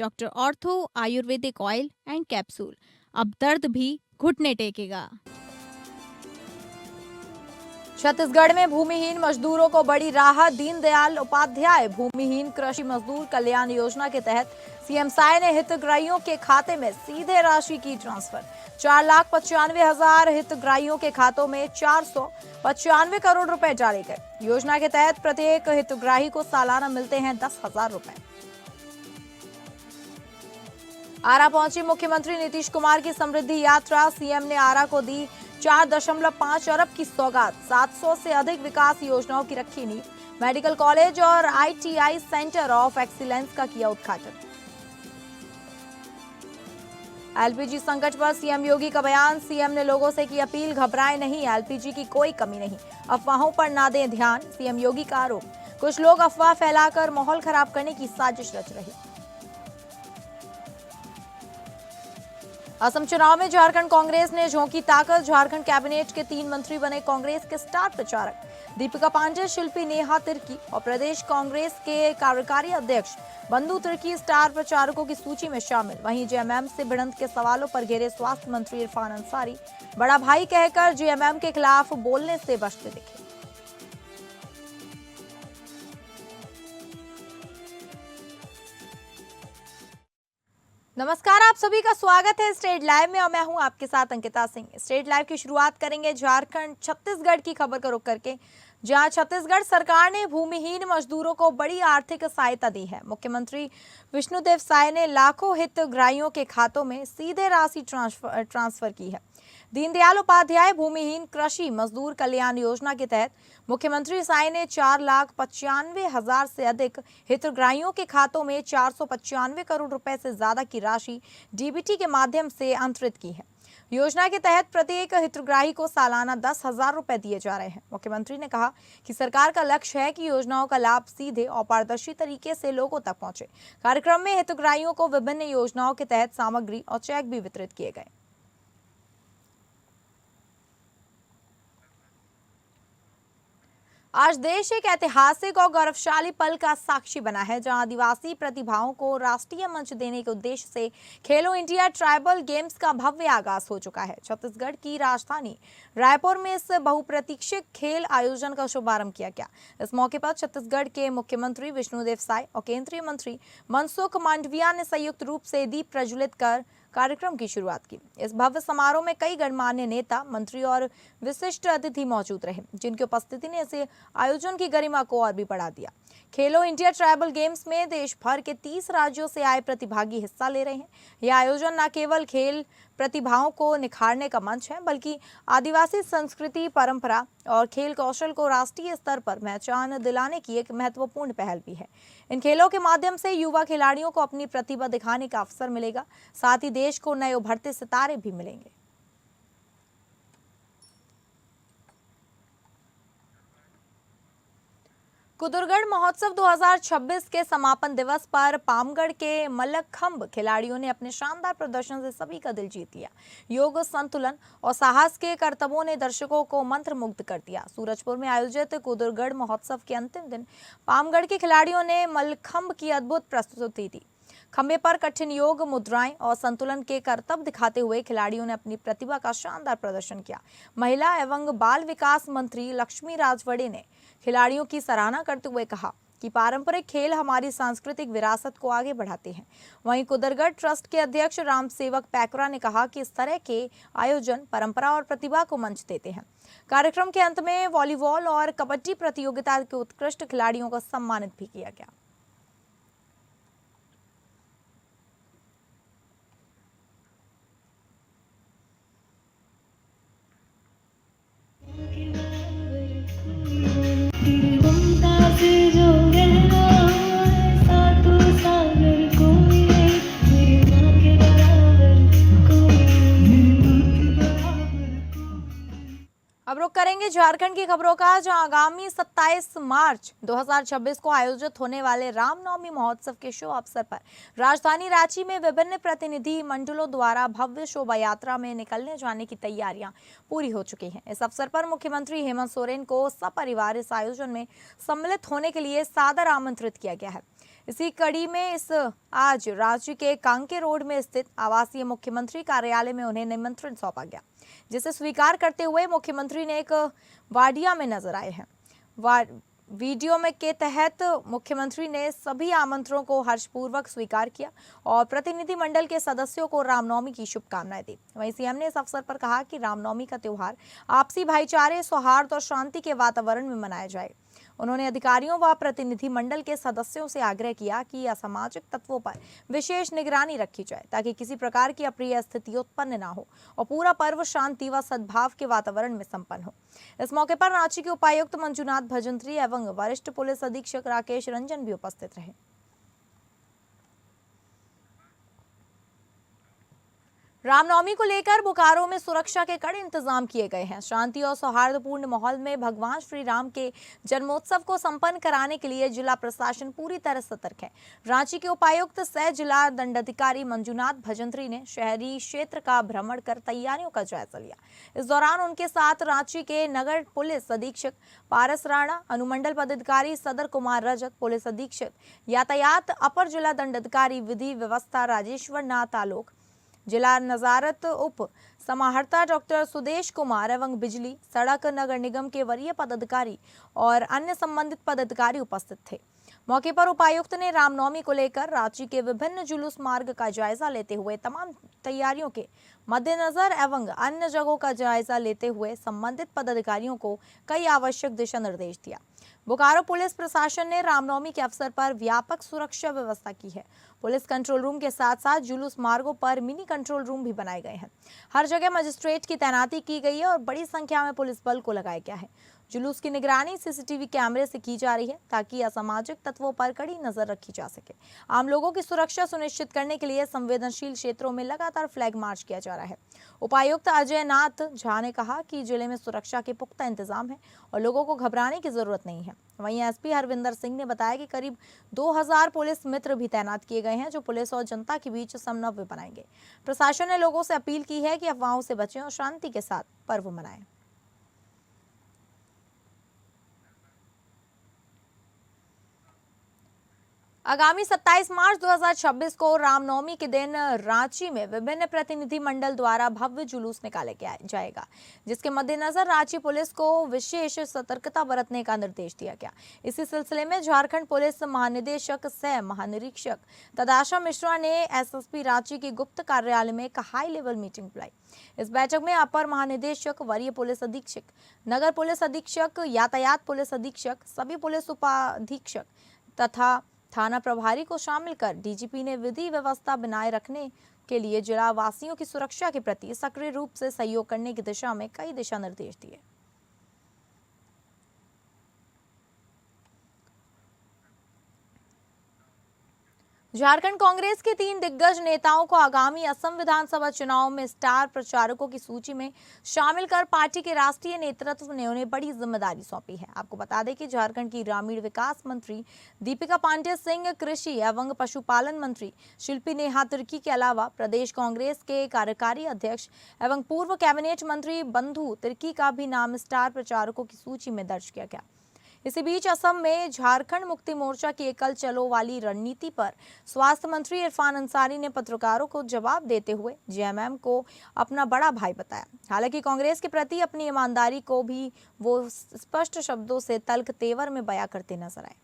Doctor ortho Ayurvedic oil and capsule. अब दर्द भी घुटने टेकेगा। छत्तीसगढ़ में भूमिहीन मजदूरों को बड़ी राहत। दीनदयाल उपाध्याय भूमिहीन कृषि मजदूर कल्याण योजना के तहत सीएम साय ने हितग्राहियों के खाते में सीधे राशि की ट्रांसफर। 4,95,000 हितग्राहियों के खातों में 495 करोड़ रुपए डाले गए। योजना के तहत प्रत्येक हितग्राही को सालाना मिलते हैं 10,000 रुपए। आरा पहुंची मुख्यमंत्री नीतीश कुमार की समृद्धि यात्रा। सीएम ने आरा को दी 4.5 अरब की सौगात। 700 से अधिक विकास योजनाओं की रखी नींव। मेडिकल कॉलेज और आईटीआई सेंटर ऑफ एक्सीलेंस का किया उद्घाटन। एलपीजी संकट पर सीएम योगी का बयान। सीएम ने लोगों से की अपील, घबराएं नहीं, एलपीजी की कोई कमी नहीं, अफवाहों पर ना दें ध्यान। सीएम योगी का आरोप, कुछ लोग अफवाह फैलाकर माहौल खराब करने की साजिश रच रहे। असम चुनाव में झारखंड कांग्रेस ने झोंकी ताकत। झारखंड कैबिनेट के 3 मंत्री बने कांग्रेस के स्टार प्रचारक। दीपिका पांडे, शिल्पी नेहा तिर्की और प्रदेश कांग्रेस के कार्यकारी अध्यक्ष बंधु तिर्की स्टार प्रचारकों की सूची में शामिल। वहीं जेएमएम से भिड़ंत के सवालों पर घेरे स्वास्थ्य मंत्री इरफान अंसारी बड़ा भाई कहकर जेएमएम के खिलाफ बोलने से बचते दिखे। नमस्कार, आप सभी का स्वागत है स्टेट लाइव में और मैं हूं आपके साथ अंकिता सिंह। स्टेट लाइव की शुरुआत करेंगे झारखंड छत्तीसगढ़ की खबर का रुख करके, जहां छत्तीसगढ़ सरकार ने भूमिहीन मजदूरों को बड़ी आर्थिक सहायता दी है। मुख्यमंत्री विष्णुदेव साय ने लाखों हितग्राहियों के खातों में सीधे राशि ट्रांसफर की है। दीनदयाल उपाध्याय भूमिहीन कृषि मजदूर कल्याण योजना के तहत मुख्यमंत्री साय ने 4,95,000 से अधिक हितग्राहियों के खातों में 495 करोड़ रुपए से ज्यादा की राशि डीबीटी के माध्यम से अंतरित की है। योजना के तहत प्रत्येक हितग्राही को सालाना 10,000 रुपए दिए जा रहे हैं। मुख्यमंत्री ने कहा कि सरकार का लक्ष्य है कि योजनाओं का लाभ सीधे और पारदर्शी तरीके से लोगों तक पहुंचे। कार्यक्रम में हितग्राहियों को विभिन्न योजनाओं के तहत सामग्री और चेक भी वितरित किए गए। आज देश एक ऐतिहासिक और गौरवशाली पल का साक्षी बना है, जहां आदिवासी प्रतिभाओं को राष्ट्रीय मंच देने के उद्देश्य से खेलो इंडिया ट्राइबल गेम्स का भव्य आगाज हो चुका है। छत्तीसगढ़ की राजधानी रायपुर में इस बहुप्रतीक्षित खेल आयोजन का शुभारंभ किया गया। इस मौके पर छत्तीसगढ़ के मुख्यमंत्री विष्णुदेव साय और केंद्रीय मंत्री मनसुख मांडविया ने संयुक्त रूप से दीप प्रज्वलित कर कार्यक्रम की शुरुआत की। इस भव्य समारोह में कई गणमान्य नेता, मंत्री और विशिष्ट अतिथि मौजूद रहे, जिनकी उपस्थिति ने इस आयोजन की गरिमा को और भी बढ़ा दिया। खेलो इंडिया ट्राइबल गेम्स में देश भर के 30 राज्यों से आए प्रतिभागी हिस्सा ले रहे हैं। यह आयोजन न केवल खेल प्रतिभाओं को निखारने का मंच है, बल्कि आदिवासी संस्कृति, परंपरा और खेल कौशल को राष्ट्रीय स्तर पर पहचान दिलाने की एक महत्वपूर्ण पहल भी है। इन खेलों के माध्यम से युवा खिलाड़ियों को अपनी प्रतिभा दिखाने का अवसर मिलेगा, साथ ही देश को नए उभरते सितारे भी मिलेंगे। कुदुरगढ़ महोत्सव 2026 के समापन दिवस पर पामगढ़ के मल्लखंब खिलाड़ियों ने अपने शानदार प्रदर्शन से सभी का दिल जीत लिया। योग, संतुलन और साहस के करतबों ने दर्शकों को मंत्रमुग्ध कर दिया। सूरजपुर में आयोजित कुदुरगढ़ महोत्सव के अंतिम दिन पामगढ़ के खिलाड़ियों ने मल्लखंब की अद्भुत प्रस्तुति दी। खंबे पर कठिन योग, मुद्राएं और संतुलन के करतब दिखाते हुए खिलाड़ियों ने अपनी प्रतिभा का शानदार प्रदर्शन किया। महिला एवं बाल विकास मंत्री लक्ष्मी राजवड़े ने खिलाड़ियों की सराहना करते हुए कहा कि पारंपरिक खेल हमारी सांस्कृतिक विरासत को आगे बढ़ाते हैं। वहीं कुदरगढ़ ट्रस्ट के अध्यक्ष राम सेवक पैकरा ने कहा कि इस तरह के आयोजन परंपरा और प्रतिभा को मंच देते हैं। कार्यक्रम के अंत में वॉलीबॉल और कबड्डी प्रतियोगिता के उत्कृष्ट खिलाड़ियों को सम्मानित भी किया गया। अब रुक करेंगे झारखंड की खबरों का, जहां आगामी 27 मार्च 2026 को आयोजित होने वाले रामनवमी महोत्सव के शुभ अवसर पर राजधानी रांची में विभिन्न प्रतिनिधि मंडलों द्वारा भव्य शोभा यात्रा में निकलने जाने की तैयारियां पूरी हो चुकी हैं। इस अवसर पर मुख्यमंत्री हेमंत सोरेन को सपरिवार इस आयोजन में सम्मिलित होने के लिए सादर आमंत्रित किया गया है। इसी कड़ी में आज रांची के कांके रोड में स्थित आवासीय मुख्यमंत्री कार्यालय में उन्हें निमंत्रण सौंपा गया, जिसे स्वीकार करते हुए मुख्यमंत्री ने एक वाडिया में नजर आए हैं। वीडियो में के तहत मुख्यमंत्री ने सभी आमंत्रणों को हर्षपूर्वक स्वीकार किया और प्रतिनिधिमंडल के सदस्यों को रामनवमी की शुभकामनाएं दी। वहीं सीएम ने इस अवसर पर कहा कि रामनवमी का त्योहार आपसी भाईचारे, सौहार्द और शांति के वातावरण में मनाया जाए। उन्होंने अधिकारियों व प्रतिनिधिमंडल के सदस्यों से आग्रह किया कि असामाजिक तत्वों पर विशेष निगरानी रखी जाए, ताकि किसी प्रकार की अप्रिय स्थिति उत्पन्न न हो और पूरा पर्व शांति व सद्भाव के वातावरण में संपन्न हो। इस मौके पर रांची के उपायुक्त मंजुनाथ भजंत्री एवं वरिष्ठ पुलिस अधीक्षक राकेश रंजन भी उपस्थित रहे। रामनवमी को लेकर बोकारो में सुरक्षा के कड़े इंतजाम किए गए हैं। शांति और सौहार्दपूर्ण माहौल में भगवान श्री राम के जन्मोत्सव को संपन्न कराने के लिए जिला प्रशासन पूरी तरह सतर्क है। रांची के उपायुक्त सह जिला दंडाधिकारी मंजुनाथ भजंत्री ने शहरी क्षेत्र का भ्रमण कर तैयारियों का जायजा लिया। इस दौरान उनके साथ रांची के नगर पुलिस अधीक्षक पारस राणा, अनुमंडल पदाधिकारी सदर कुमार रजक, पुलिस अधीक्षक यातायात, अपर जिला दंडाधिकारी विधि व्यवस्था राजेश्वर नाथ आलोक, जिला नजारत उप समाहर्ता डॉक्टर सुदेश कुमार एवं बिजली, सड़क, नगर निगम के वरीय पदाधिकारी और अन्य संबंधित पदाधिकारी उपस्थित थे। मौके पर उपायुक्त ने रामनवमी को लेकर रांची के विभिन्न जुलूस मार्ग का जायजा लेते हुए तमाम तैयारियों के मद्देनजर एवं अन्य जगहों का जायजा लेते हुए संबंधित पदाधिकारियों को कई आवश्यक दिशा निर्देश दिया। बोकारो पुलिस प्रशासन ने रामनवमी के अवसर पर व्यापक सुरक्षा व्यवस्था की है। पुलिस कंट्रोल रूम के साथ साथ जुलूस मार्गों पर मिनी कंट्रोल रूम भी बनाए गए हैं। हर जगह मजिस्ट्रेट की तैनाती की गई है और बड़ी संख्या में पुलिस बल को लगाया गया है। जुलूस की निगरानी सीसीटीवी कैमरे से की जा रही है, ताकि असामाजिक तत्वों पर कड़ी नजर रखी जा सके। आम लोगों की सुरक्षा सुनिश्चित करने के लिए संवेदनशील क्षेत्रों में लगातार फ्लैग मार्च किया जा रहा है। उपायुक्त अजय नाथ झा ने कहा कि जिले में सुरक्षा के पुख्ता इंतजाम है और लोगों को घबराने की जरूरत नहीं है। वहीं एसपी हरविंदर सिंह ने बताया कि करीब 2000 पुलिस मित्र भी तैनात किए गए हैं, जो पुलिस और जनता के बीच समन्वय बनाएंगे। प्रशासन ने लोगों से अपील की है कि अफवाहों से बचें और शांति के साथ पर्व मनाएं। आगामी 27 मार्च 2026 को रामनवमी के दिन रांची में विभिन्न प्रतिनिधि मंडल द्वारा भव्य जुलूस निकाला जाएगा, जिसके मद्देनजर रांची पुलिस को विशेष सतर्कता बरतने का निर्देश दिया गया। इसी सिलसिले में झारखंड पुलिस महानिदेशक सह महानिरीक्षक तदाशा मिश्रा ने एसएसपी रांची के गुप्त कार्यालय में एक हाई लेवल मीटिंग बुलाई। इस बैठक में अपर महानिदेशक, वरीय पुलिस अधीक्षक, नगर पुलिस अधीक्षक, यातायात पुलिस अधीक्षक, सभी पुलिस उपाधीक्षक तथा थाना प्रभारी को शामिल कर डीजीपी ने विधि व्यवस्था बनाए रखने के लिए जिला वासियों की सुरक्षा के प्रति सक्रिय रूप से सहयोग करने की दिशा में कई दिशा निर्देश दिए। झारखंड कांग्रेस के 3 दिग्गज नेताओं को आगामी असम विधानसभा चुनाव में स्टार प्रचारकों की सूची में शामिल कर पार्टी के राष्ट्रीय नेतृत्व ने उन्हें बड़ी जिम्मेदारी सौंपी है। आपको बता दें कि झारखंड की ग्रामीण विकास मंत्री दीपिका पांडेय सिंह, कृषि एवं पशुपालन मंत्री शिल्पी नेहा तिर्की के अलावा प्रदेश कांग्रेस के कार्यकारी अध्यक्ष एवं पूर्व कैबिनेट मंत्री बंधु तिर्की का भी नाम स्टार प्रचारकों की सूची में दर्ज किया गया। इसी बीच असम में झारखंड मुक्ति मोर्चा की एकल चलो वाली रणनीति पर स्वास्थ्य मंत्री इरफान अंसारी ने पत्रकारों को जवाब देते हुए जेएमएम को अपना बड़ा भाई बताया। हालांकि कांग्रेस के प्रति अपनी ईमानदारी को भी वो स्पष्ट शब्दों से तल्ख तेवर में बयां करते नजर आए।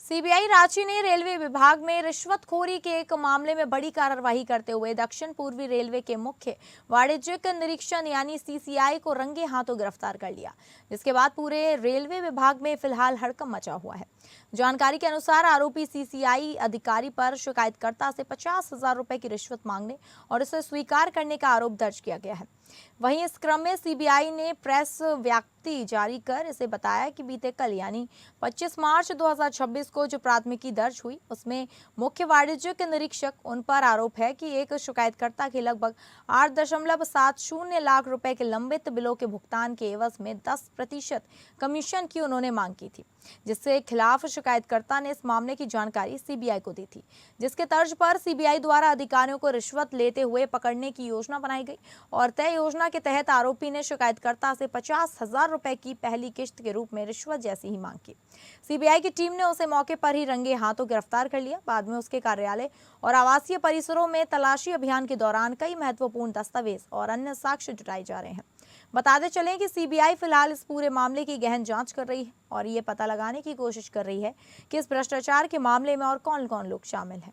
सीबीआई रांची ने रेलवे विभाग में रिश्वतखोरी के एक मामले में बड़ी कार्रवाई करते हुए दक्षिण पूर्वी रेलवे के मुख्य वाणिज्यिक निरीक्षण यानी सीसीआई को रंगे हाथों गिरफ्तार कर लिया, जिसके बाद पूरे रेलवे विभाग में फिलहाल हड़कंप मचा हुआ है। जानकारी के अनुसार आरोपी सीसीआई अधिकारी पर शिकायतकर्ता से 50,000 रुपए की रिश्वत मांगने और इसे स्वीकार करने का आरोप दर्ज किया गया है। वहीं इस क्रम में सीबीआई ने प्रेस विज्ञप्ति जारी कर इसे बताया कि बीते कल यानी 25 मार्च 2026 को जो प्राथमिकी दर्ज हुई उसमें मुख्य वाणिज्यिक निरीक्षक उन पर आरोप है कि एक शिकायतकर्ता के लगभग 8.70 लाख रुपए के लंबित बिलों के भुगतान के एवज में 10% कमीशन की उन्होंने मांग की थी। जिसके खिलाफ शिकायतकर्ता ने इस मामले की जानकारी सीबीआई को दी थी, जिसके तर्ज पर सीबीआई द्वारा अधिकारियों को रिश्वत लेते हुए पकड़ने की योजना बनाई गई और तय योजना के तहत आरोपी ने शिकायतकर्ता से 50,000 रुपए की पहली किश्त के रूप में रिश्वत जैसी ही मांग की। सीबीआई की टीम ने उसे मौके पर ही रंगे हाथों गिरफ्तार कर लिया। बाद में उसके कार्यालय और आवासीय परिसरों में तलाशी अभियान के दौरान कई महत्वपूर्ण दस्तावेज और अन्य साक्ष्य जुटाए जा रहे हैं। बताते चलें कि सीबीआई फिलहाल इस पूरे मामले की गहन जांच कर रही है और ये पता लगाने की कोशिश कर रही है कि इस भ्रष्टाचार के मामले में और कौन कौन लोग शामिल हैं।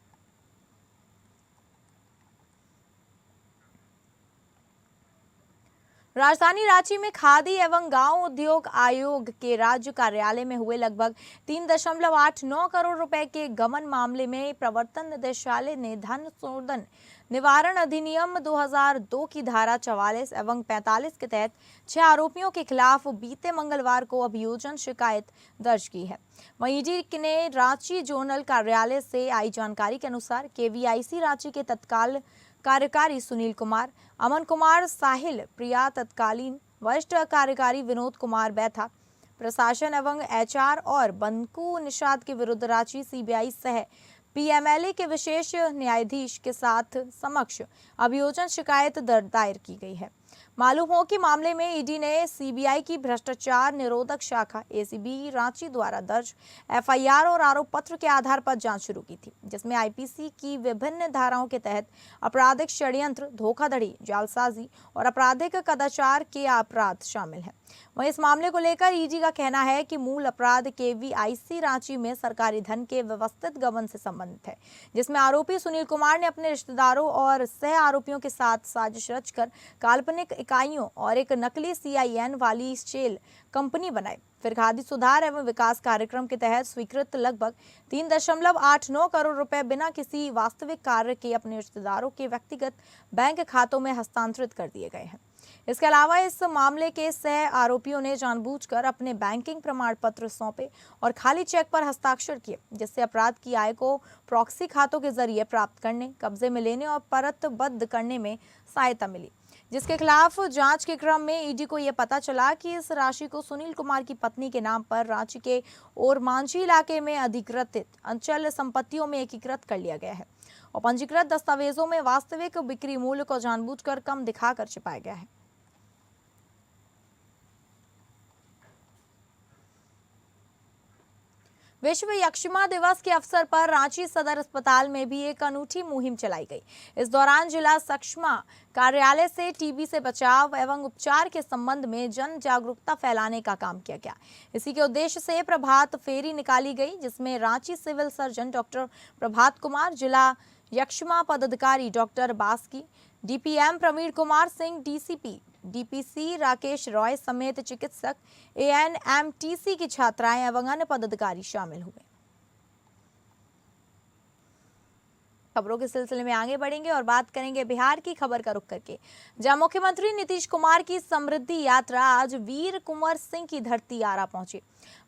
राजधानी रांची में खादी एवं गांव उद्योग आयोग के राज्य कार्यालय में हुए लगभग 3.89 करोड़ रुपए के गबन मामले में प्रवर्तन निदेशालय ने धन शोधन निवारण अधिनियम 2002 की धारा 44 एवं 45 के तहत 6 आरोपियों के खिलाफ बीते मंगलवार को अभियोजन शिकायत दर्ज की है। वहीं ईडी ने रांची जोनल कार्यालय से आई जानकारी के अनुसार केवीआईसी रांची के तत्काल कार्यकारी सुनील कुमार, अमन कुमार साहिल प्रिया, तत्कालीन वरिष्ठ कार्यकारी विनोद कुमार बैथा, प्रशासन एवं एचआर और बंकू निषाद के विरुद्ध रांची सीबीआई सह पीएमएलए के विशेष न्यायाधीश के साथ समक्ष अभियोजन शिकायत दायर की गई है। मालूम हो कि मामले में ईडी ने सीबीआई की भ्रष्टाचार निरोधक शाखा एसीबी रांची द्वारा दर्ज एफआईआर और आरोप पत्र के आधार पर जांच शुरू की थी, जिसमें आईपीसी की विभिन्न धाराओं के तहत आपराधिक षड्यंत्र, धोखाधड़ी, जालसाजी और आपराधिक कदाचार के अपराध शामिल हैं। वहीं इस मामले को लेकर ईडी का कहना है कि मूल अपराध केवीआईसी रांची में सरकारी धन के व्यवस्थित गबन से संबंधित है, जिसमें आरोपी सुनील कुमार ने अपने रिश्तेदारों और सह आरोपियों के साथ साजिश रचकर काल्पनिक इकाइयों और एक नकली सीआईएन वाली शेल कंपनी बनाई। फिर खादी सुधार एवं विकास कार्यक्रम के तहत स्वीकृत लगभग 3.89 करोड़ रुपए बिना किसी वास्तविक कार्य के अपने रिश्तेदारों के व्यक्तिगत बैंक खातों में हस्तांतरित कर दिए गए हैं। इसके अलावा इस मामले के सह आरोपियों ने जानबूझकर अपने बैंकिंग प्रमाण पत्र सौंपे और खाली चेक पर हस्ताक्षर किए, जिससे अपराध की आय को प्रॉक्सी खातों के जरिए प्राप्त करने, कब्जे में लेने और परतबद्ध करने में सहायता मिली, जिसके खिलाफ जांच के क्रम में ईडी को यह पता चला कि इस राशि को सुनील कुमार की पत्नी के नाम पर रांची के ओरमांझी इलाके में अधिकृत अचल संपत्तियों में एकीकृत कर लिया गया है और पंजीकृत दस्तावेजों में वास्तविक बिक्री मूल्य को जानबूझकर कम दिखाकर छिपाया गया है। विश्व यक्ष्मा दिवस के अवसर पर रांची सदर अस्पताल में भी एक अनूठी मुहिम चलाई गई। इस दौरान जिला यक्ष्मा कार्यालय से टीबी से बचाव एवं उपचार के संबंध में जन जागरूकता फैलाने का काम किया गया। इसी के उद्देश्य से प्रभात फेरी निकाली गई, जिसमें Ranchi civil surgeon doctor Prabhat Kumar, जिला यक्ष्मा पदाधिकारी doctor Baski, DPM Praveen Kumar Singh, DCP DPC Rakesh Roy समेत चिकित्सक, एएनएमटीसी की छात्राएं एवं अन्य पदाधिकारी शामिल हुए। खबरों के सिलसिले में आगे बढ़ेंगे और बात करेंगे बिहार की खबर का रुख करके, जहां मुख्यमंत्री नीतीश कुमार की समृद्धि यात्रा आज वीर कुंवर सिंह की धरती आरा पहुंची।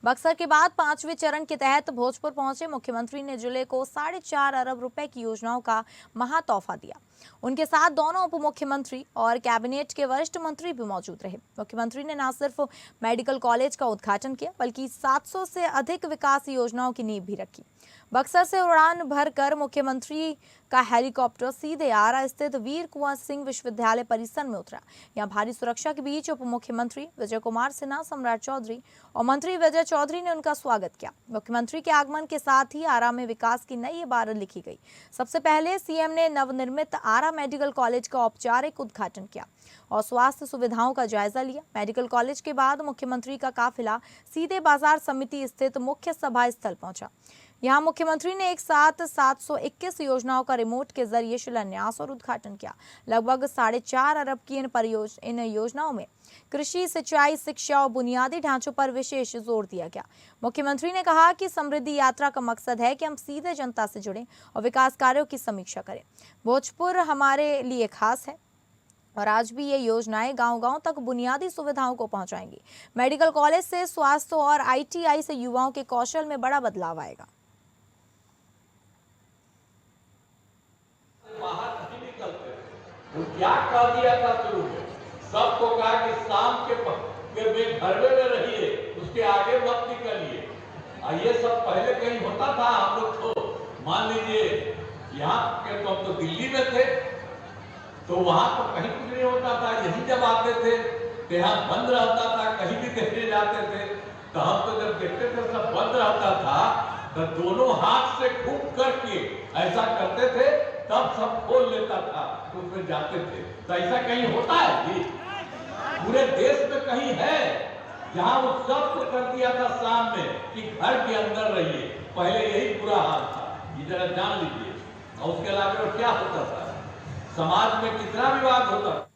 बक्सर के बाद 5वें चरण के तहत भोजपुर पहुंचे मुख्यमंत्री ने जिले को 4.5 अरब रुपए की योजनाओं का महातोहफा दिया। उनके साथ दोनों उप मुख्यमंत्री और कैबिनेट के वरिष्ठ मंत्री भी मौजूद रहे। मुख्यमंत्री ने न सिर्फ मेडिकल कॉलेज का उद्घाटन किया, बल्कि 700 से अधिक विकास योजनाओं की नींव भी रखी। बक्सर से उड़ान भरकर मुख्यमंत्री का हेलीकॉप्टर सीधे आरा स्थित वीर कुंवर सिंह विश्वविद्यालय परिसर में उतरा। यहां भारी सुरक्षा के बीच उप मुख्यमंत्री विजय कुमार सिन्हा, सम्राट चौधरी और मंत्री विजय चौधरी ने उनका स्वागत किया। मुख्यमंत्री के आगमन के साथ ही आरा में विकास की नई इबारत लिखी गई। सबसे पहले सीएम ने नवनिर्मित आरा मेडिकल कॉलेज का औपचारिक उद्घाटन किया और स्वास्थ्य सुविधाओं का जायजा लिया। मेडिकल कॉलेज के बाद मुख्यमंत्री का काफिला सीधे बाजार समिति स्थित मुख्य सभा स्थल पहुंचा। यहां मुख्यमंत्री ने एक साथ 721 योजनाओं का रिमोट के जरिए शिलान्यास और उद्घाटन किया। लगभग 4.5 अरब की इन योजनाओं में कृषि, सिंचाई, शिक्षा और बुनियादी ढांचों पर विशेष जोर दिया गया। मुख्यमंत्री ने कहा कि समृद्धि यात्रा का मकसद है कि हम सीधे जनता से जुड़ें और विकास कार्यों की समीक्षा करें। भोजपुर हमारे लिए खास है और आज भी ये योजनाएं गांव-गांव तक बुनियादी सुविधाओं को पहुंचाएंगी। मेडिकल कॉलेज से स्वास्थ्य और आईटीआई से युवाओं के कौशल में बड़ा बदलाव आएगा। बाहर नहीं निकलते, वो क्या कह दिया था शुरू में, सबको कहा कि शाम के में घर में रहिए, उसके आगे मत निकलिए। ये सब पहले कहीं होता था। हम लोग तो मान लीजिए यहाँ के तो हम तो दिल्ली में थे, तो वहां तो कहीं कुछ नहीं होता था। यही जब आते थे तो यहाँ बंद रहता था, कहीं भी देखने जाते थे तो हम तो जब देखते थे सब बंद रहता था तो दोनों हाथ से खूब करके ऐसा करते थे, तब सब खोल लेता था तो उसमें जाते थे। तो ऐसा कहीं होता है जी? पूरे देश में कहीं है जहां वो सब कर दिया था शाम में कि घर के अंदर रहिए? पहले यही बुरा हाल था, ये जरा जान लीजिए। और उसके अलावा और क्या होता था, समाज में कितना विवाद होता था।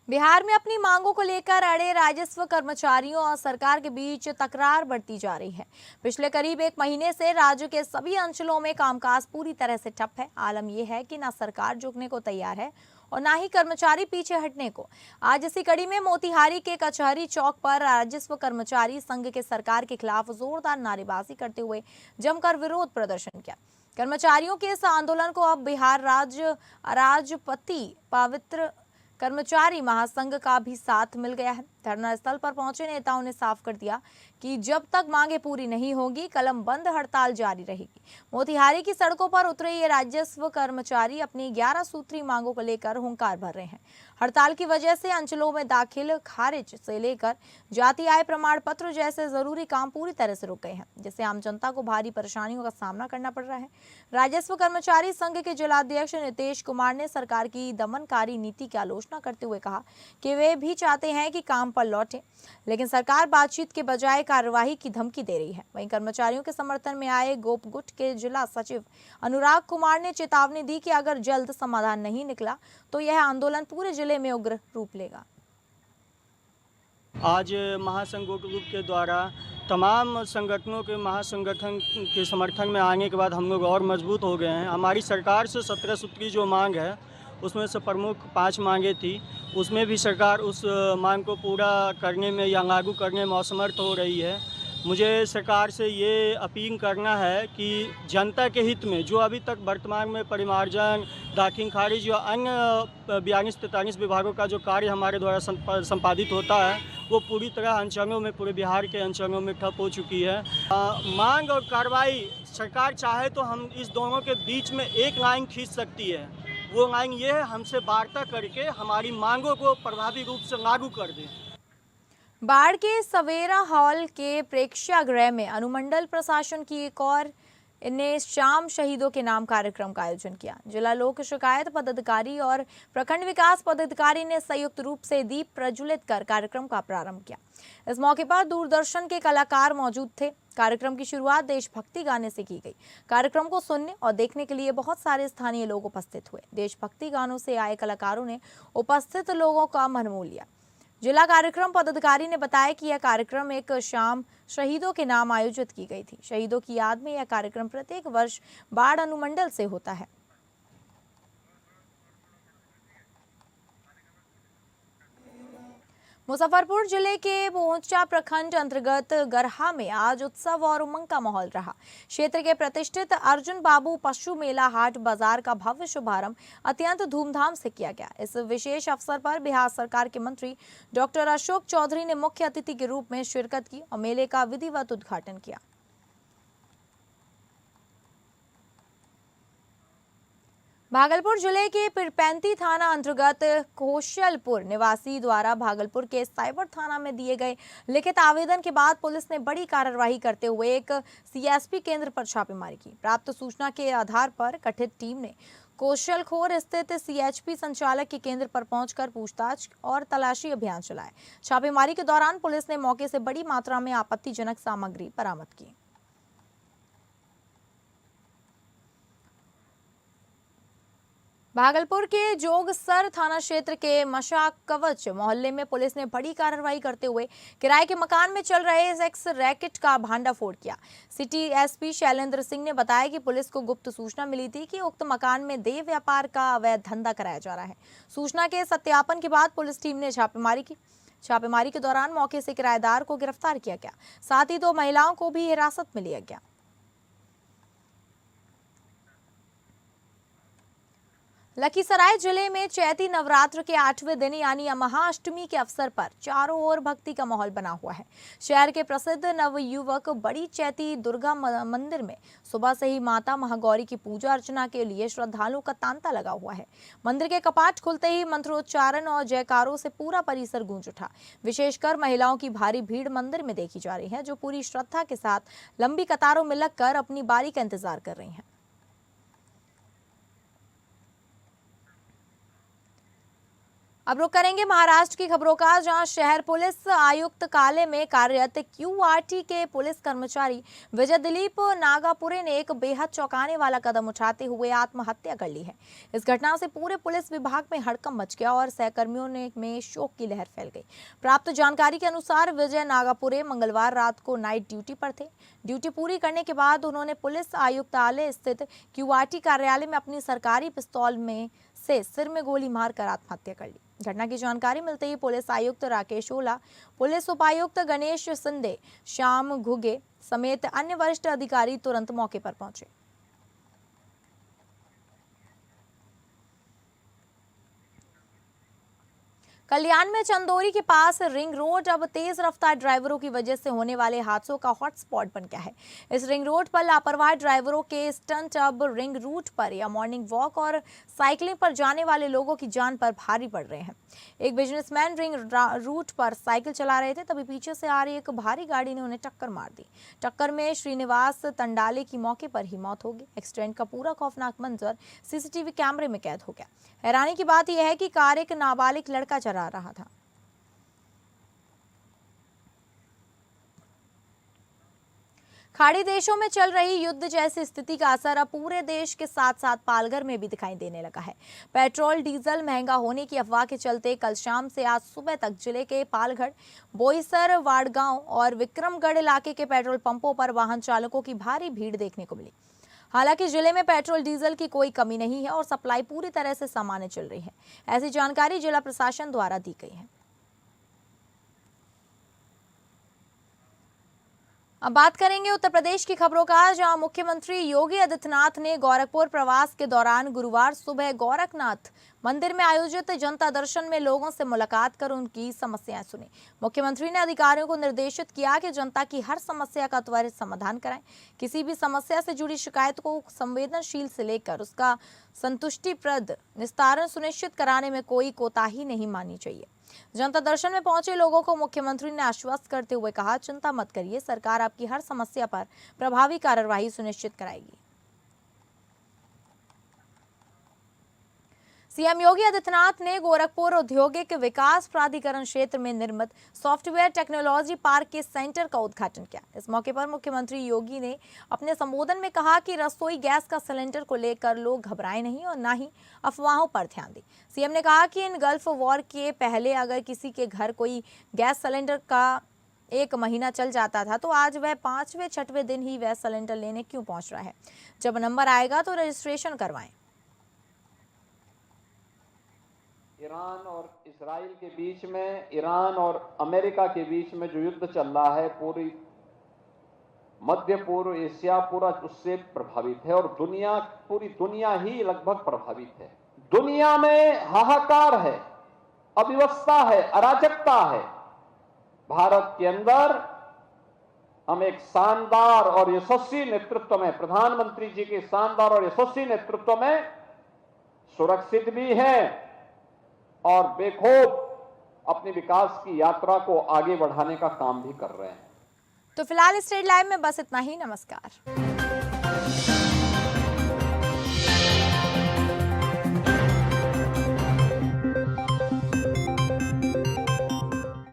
बिहार में अपनी मांगों को लेकर अड़े राजस्व कर्मचारियों और सरकार के बीच तकरार बढ़ती जा रही है। पिछले करीब 1 महीने से राज्य के सभी अंचलों में कामकाज पूरी तरह से ठप है। आलम यह है कि ना सरकार झुकने को तैयार है और ना ही कर्मचारी पीछे हटने को। आज इसी कड़ी में मोतिहारी के कचहरी चौक पर राजस्व कर्मचारी संघ के सरकार के खिलाफ जोरदार नारेबाजी करते हुए जमकर विरोध प्रदर्शन किया। कर्मचारियों के इस आंदोलन को अब बिहार राज्य अराजपति पवित्र कर्मचारी महासंघ का भी साथ मिल गया है। धरना स्थल पर पहुंचे नेताओं ने साफ कर दिया कि जब तक मांगे पूरी नहीं होगी कलम बंद हड़ताल जारी रहेगी। मोतिहारी की सड़कों पर उतरे ये राजस्व कर्मचारी अपनी 11 सूत्री मांगों को लेकर हुंकार भर रहे हैं। हड़ताल की वजह से अंचलों में दाखिल खारिज से लेकर जाति आय प्रमाण पत्र जैसे जरूरी काम पूरी तरह से रुक गए हैं, जिससे आम जनता को भारी परेशानियों का सामना करना पड़ रहा है। राजस्व कर्मचारी संघ के जिलाध्यक्ष नीतीश कुमार ने सरकार की दमनकारी नीति की आलोचना करते हुए कहा कि वे भी चाहते हैं कि काम पर लौटे, लेकिन सरकार बातचीत के बजाय कार्यवाही की धमकी दे रही है। वहीं कर्मचारियों के समर्थन में आए गोपगुट के जिला सचिव अनुराग कुमार ने चेतावनी दी कि अगर जल्द समाधान नहीं निकला तो यह आंदोलन पूरे जिले में उग्र रूप लेगा। आज महासंघ ग्रुप के द्वारा तमाम संगठनों के महासंगठन के समर्थन में आने के बाद हम लोग और मजबूत हो गए हैं। हमारी सरकार से 17 सूत्री जो मांग है उसमें से प्रमुख 5 मांगे थी, उसमें भी सरकार उस मांग को पूरा करने में या लागू करने में असमर्थ हो रही है। मुझे सरकार से ये अपील करना है कि जनता के हित में जो अभी तक वर्तमान में परिमार्जन, दाखिल खारिज या अन्य 42-43 विभागों का जो कार्य हमारे द्वारा संपादित होता है वो पूरी तरह अंचलों में, पूरे बिहार के अंचलों में ठप हो चुकी है। मांग और कार्रवाई सरकार चाहे तो हम इस दोनों के बीच में एक लाइन खींच सकती है। वो लाइन ये है, हमसे वार्ता करके हमारी मांगों को प्रभावी रूप से लागू कर दें। बाढ़ के सवेरा हॉल के प्रेक्षागृह में अनुमंडल प्रशासन की एक और ने शाम शहीदों के नाम कार्यक्रम का आयोजन किया। जिला लोक शिकायत पदाधिकारी और प्रखंड विकास पदाधिकारी ने संयुक्त रूप से दीप प्रज्वलित कर कार्यक्रम का प्रारंभ किया। इस मौके पर दूरदर्शन के कलाकार मौजूद थे। कार्यक्रम की शुरुआत देशभक्ति गाने से की गई। कार्यक्रम को सुनने और देखने के लिए बहुत सारे स्थानीय लोग उपस्थित हुए। देशभक्ति गानों से आए कलाकारों ने उपस्थित लोगों का मन मोह लिया। जिला कार्यक्रम पदाधिकारी ने बताया कि यह कार्यक्रम एक शाम शहीदों के नाम आयोजित की गई थी। शहीदों की याद में यह कार्यक्रम प्रत्येक वर्ष बाढ़ अनुमंडल से होता है। मुजफ्फरपुर जिले के पहुंचा प्रखंड अंतर्गत गरहा में आज उत्सव और उमंग का माहौल रहा। क्षेत्र के प्रतिष्ठित अर्जुन बाबू पशु मेला हाट बाजार का भव्य शुभारंभ अत्यंत धूमधाम से किया गया। इस विशेष अवसर पर बिहार सरकार के मंत्री डॉक्टर अशोक चौधरी ने मुख्य अतिथि के रूप में शिरकत की और मेले का विधिवत उद्घाटन किया। भागलपुर जिले के पिरपैंती थाना अंतर्गत कौशलपुर निवासी द्वारा भागलपुर के साइबर थाना में दिए गए लिखित आवेदन के बाद पुलिस ने बड़ी कार्रवाई करते हुए एक सीएसपी केंद्र पर छापेमारी की। प्राप्त सूचना के आधार पर गठित टीम ने कौशलखोर स्थित सीएचपी संचालक के केंद्र पर पहुंचकर पूछताछ और तलाशी अभियान चलाया। छापेमारी के दौरान पुलिस ने मौके से बड़ी मात्रा में आपत्तिजनक सामग्री बरामद की। भागलपुर के जोगसर थाना क्षेत्र के मशा कवच मोहल्ले में पुलिस ने बड़ी कार्रवाई करते हुए किराए के मकान में चल रहे सेक्स रैकेट का भांडाफोड़ किया। सिटी एसपी शैलेंद्र सिंह ने बताया कि पुलिस को गुप्त सूचना मिली थी कि उक्त मकान में देह व्यापार का अवैध धंधा कराया जा रहा है। सूचना के सत्यापन के बाद पुलिस टीम ने छापेमारी की। छापेमारी के दौरान मौके से किराएदार को गिरफ्तार किया गया, साथ ही 2 महिलाओं को भी हिरासत में लिया गया। लखीसराय जिले में चैती नवरात्र के 8वें दिन यानी महाअष्टमी के अवसर पर चारों ओर भक्ति का माहौल बना हुआ है। शहर के प्रसिद्ध नवयुवक बड़ी चैती दुर्गा मंदिर में सुबह से ही माता महागौरी की पूजा अर्चना के लिए श्रद्धालुओं का तांता लगा हुआ है। मंदिर के कपाट खुलते ही मंत्रोच्चारण और जयकारों से पूरा परिसर गूंज उठा। विशेषकर महिलाओं की भारी भीड़ मंदिर में देखी जा रही है, जो पूरी श्रद्धा के साथ लंबी कतारों में लगकर अपनी बारी का इंतजार कर रही है। अब रुक करेंगे महाराष्ट्र की खबरों का, जहां शहर पुलिस आयुक्त काले में कार्यरत क्यूआरटी के पुलिस कर्मचारी विजय दिलीप नागापुरे ने एक बेहद चौंकाने वाला कदम उठाते हुए आत्महत्या कर ली है। इस घटना से पूरे पुलिस विभाग में हड़कंप मच गया और सहकर्मियों में शोक की लहर फैल गई। प्राप्त जानकारी के अनुसार विजय नागापुरे मंगलवार रात को नाइट ड्यूटी पर थे। ड्यूटी पूरी करने के बाद उन्होंने पुलिस आयुक्तालय स्थित क्यूआरटी कार्यालय में अपनी सरकारी पिस्तौल में से सिर में गोली मारकर आत्महत्या कर ली। घटना की जानकारी मिलते ही पुलिस आयुक्त राकेश ओला, पुलिस उपायुक्त गणेश सिंधे, श्याम घुगे समेत अन्य वरिष्ठ अधिकारी तुरंत मौके पर पहुंचे। कल्याण में चंदोरी के पास रिंग रोड अब तेज रफ्तार ड्राइवरों की वजह से होने वाले हादसों का हॉटस्पॉट बन गया है। इस रिंग रोड पर लापरवाह ड्राइवरों के स्टंट अब रिंग रूट पर या मॉर्निंग वॉक और साइकिलिंग पर जाने वाले लोगों की जान पर भारी पड़ रहे हैं। एक बिजनेसमैन रिंग रूट पर साइकिल चला रहे थे, तभी पीछे से आ रही एक भारी गाड़ी ने उन्हें टक्कर मार दी। टक्कर में श्रीनिवास तंडाले की मौके पर ही मौत हो गई। एक्सीडेंट का पूरा खौफनाक मंजर सीसीटीवी कैमरे में कैद हो गया। हैरानी की बात यह है कि कार एक नाबालिग लड़का चला रहा था। खाड़ी देशों में चल रही युद्ध जैसी स्थिति का असर अब पूरे देश के साथ साथ पालघर में भी दिखाई देने लगा है। पेट्रोल डीजल महंगा होने की अफवाह के चलते कल शाम से आज सुबह तक जिले के पालघर, बोईसर, वाड़गांव और विक्रमगढ़ इलाके के पेट्रोल पंपों पर वाहन चालकों की भारी भीड़ देखने को मिली। हालांकि जिले में पेट्रोल डीजल की कोई कमी नहीं है और सप्लाई पूरी तरह से सामान्य चल रही है। ऐसी जानकारी जिला प्रशासन द्वारा दी गई है। अब बात करेंगे उत्तर प्रदेश की खबरों का, जहां मुख्यमंत्री योगी आदित्यनाथ ने गोरखपुर प्रवास के दौरान गुरुवार सुबह गोरखनाथ मंदिर में आयोजित जनता दर्शन में लोगों से मुलाकात कर उनकी समस्याएं सुनी। मुख्यमंत्री ने अधिकारियों को निर्देशित किया कि जनता की हर समस्या का त्वरित समाधान कराएं। किसी भी समस्या से जुड़ी शिकायत को संवेदनशील से लेकर उसका संतुष्टिप्रद निस्तारण सुनिश्चित कराने में कोई कोताही नहीं माननी चाहिए। जनता दर्शन में पहुंचे लोगों को मुख्यमंत्री ने आश्वस्त करते हुए कहा, चिंता मत करिए, सरकार आपकी हर समस्या पर प्रभावी कार्यवाही सुनिश्चित कराएगी। सीएम योगी आदित्यनाथ ने गोरखपुर औद्योगिक विकास प्राधिकरण क्षेत्र में निर्मित सॉफ्टवेयर टेक्नोलॉजी पार्क के सेंटर का उद्घाटन किया। इस मौके पर मुख्यमंत्री योगी ने अपने संबोधन में कहा कि रसोई गैस का सिलेंडर को लेकर लोग घबराएं नहीं और न ही अफवाहों पर ध्यान दें। सीएम ने कहा कि इन गल्फ वॉर के पहले अगर किसी के घर कोई गैस सिलेंडर का 1 महीना चल जाता था, तो आज वह 5वें 6वें दिन ही वह सिलेंडर लेने क्यों पहुंच रहा है। जब नंबर आएगा तो रजिस्ट्रेशन करवाएं। ईरान और इजराइल के बीच में, ईरान और अमेरिका के बीच में जो युद्ध चल रहा है, पूरी मध्य पूर्व एशिया पूरा उससे प्रभावित है और पूरी दुनिया ही लगभग प्रभावित है। दुनिया में हाहाकार है, अव्यवस्था है, अराजकता है। भारत के अंदर हम एक शानदार और यशस्वी नेतृत्व में, प्रधानमंत्री जी के शानदार और यशस्वी नेतृत्व में सुरक्षित भी है और बेखौफ अपनी विकास की यात्रा को आगे बढ़ाने का काम भी कर रहे हैं। तो फिलहाल स्टेट लाइव में बस इतना ही। नमस्कार।